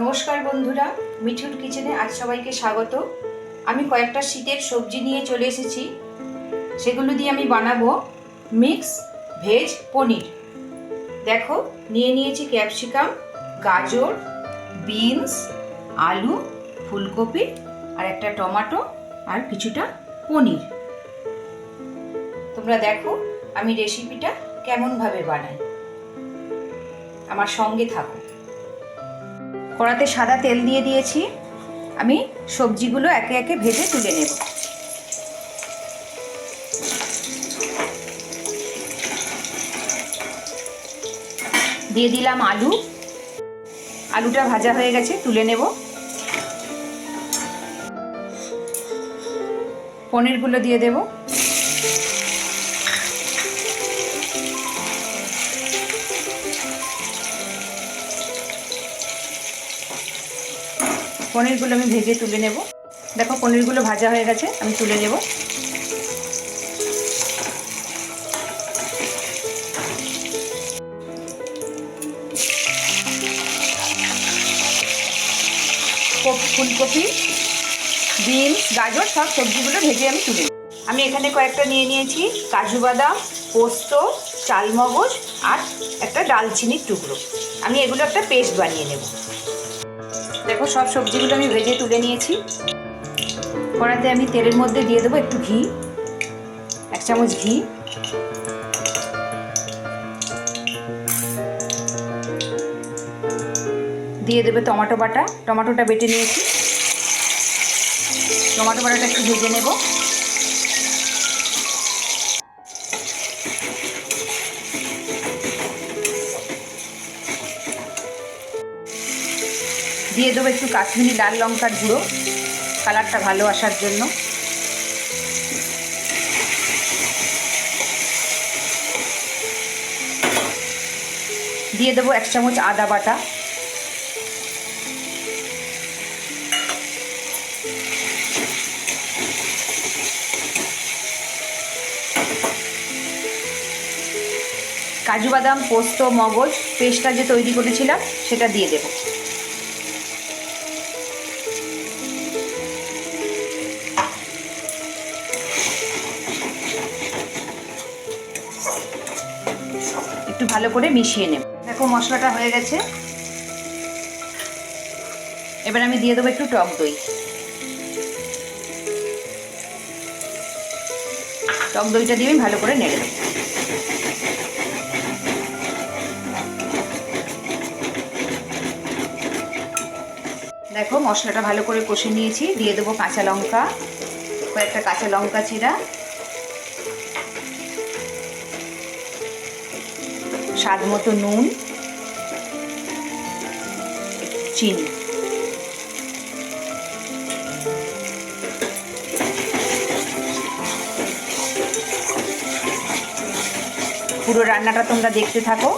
নমস্কার বন্ধুরা, মিঠুর কিচেনে আজ সবাইকে স্বাগত। আমি কয়েকটা শীতের সবজি নিয়ে চলে এসেছি। সেগুলো দিয়ে আমি বানাবো মিক্স ভেজ পনির। দেখো, নিয়ে নিয়েছি ক্যাপসিকাম, গাজর, বিনস, আলু, ফুলকপি আর একটা টমেটো আর কিছুটা পনির। তোমরা দেখো আমি রেসিপিটা কেমনভাবে বানাই, আমার সঙ্গে থাকো। কড়াতে সাদা তেল দিয়ে দিয়েছি। আমি সবজিগুলো একে একে ভেজে তুলে নেব। দিয়ে দিলাম আলু। আলুটা ভাজা হয়ে গেছে, তুলে নেব। পনিরগুলো দিয়ে দেব। পনিরগুলো আমি ভেজে তুলে নেব। দেখো, পনিরগুলো ভাজা হয়ে গেছে, আমি তুলে নেব। ফুলকপি, বিনস, গাজর সব সবজিগুলো ভেজে আমি তুলে নেব। আমি এখানে কয়েকটা নিয়ে নিয়েছি কাজু বাদাম, পোস্ত, চালমগজ আর একটা ডালচিনির টুকরো। আমি এগুলো একটা পেস্ট বানিয়ে নেব। দেখো, সব সবজিগুলো আমি ভেজে তুলে নিয়েছি। কড়াতে আমি তেলের মধ্যে দিয়ে দেবো একটু ঘি, 1 চামচ ঘি। দিয়ে দেবে টমেটো বাটা। টমেটোটা বেটে নিয়েছি। টমেটো বাটাটা একটু ভেজে নেব। দিয়ে দেবো একটু কাশ্মীরি লাল লঙ্কার গুঁড়ো, কালারটা ভালো আসার জন্য। দিয়ে দেবো 1 চামচ আদা বাটা। কাজু বাদাম, পোস্ত, মগজ পেস্টটা যে তৈরি করেছিলাম সেটা দিয়ে দেব। একটু ভালো করে মিশিয়ে নেব। দেখো, মশলাটা হয়ে গেছে। এবার আমি দিয়ে দেবো একটু টক দই। টক দইটা দিয়ে আমি ভালো করে নেড়ে দেবো। দেখো, মশলাটা ভালো করে কষে নিয়েছি। দিয়ে দেবো কাঁচা লঙ্কা, কয়েকটা কাঁচা লঙ্কা চিরা, স্বাদ মতো নুন, চিনি। পুরো রান্নাটা তোমরা দেখতে থাকো,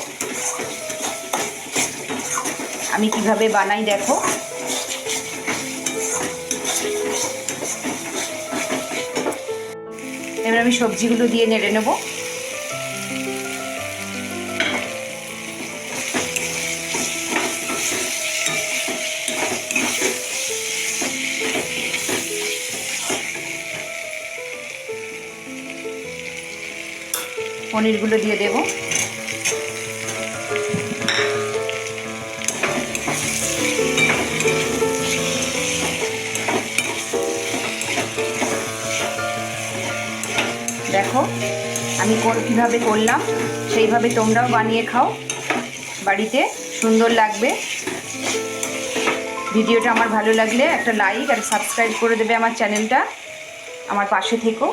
আমি কিভাবে বানাই দেখো। এবার আমি সবজিগুলো দিয়ে নেড়ে নেব। পনিরগুলো দিয়ে দেব। দেখো, আমি কীভাবে করলাম সেইভাবে তোমরাও বানিয়ে খাও বাড়িতে, সুন্দর লাগবে। ভিডিওটা আমার ভালো লাগলে একটা লাইক আর সাবস্ক্রাইব করে দেবে আমার চ্যানেলটা। আমার পাশে থেকো।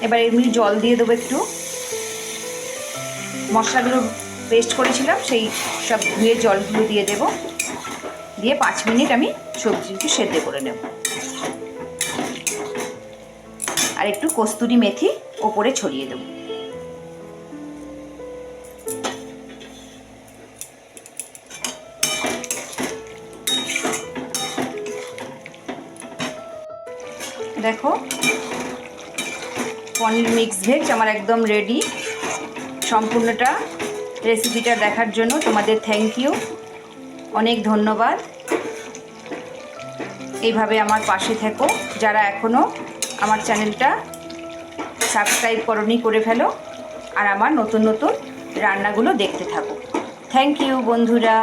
এবার এমনি জল দিয়ে দেবো একটু। মশলাগুলো পেস্ট করেছিলাম সেই সব ধুয়ে জলগুলো দিয়ে দেব। দিয়ে 5 মিনিট আমি সবজিকে সেদ্ধ করে নেব। আর একটু কস্তুরি মেথি ওপরে ছড়িয়ে দেব। দেখো, পনির মিক্স ভেজ আমার একদম রেডি। সম্পূর্ণটা রেসিপিটা দেখার জন্য তোমাদের থ্যাংক ইউ, অনেক ধন্যবাদ। এইভাবে আমার পাশে থেকো, যারা এখনও আমার চ্যানেলটা সাবস্ক্রাইব করনি করে ফেলো, আর আমার নতুন নতুন রান্নাগুলো দেখতে থাকো। থ্যাংক ইউ বন্ধুরা।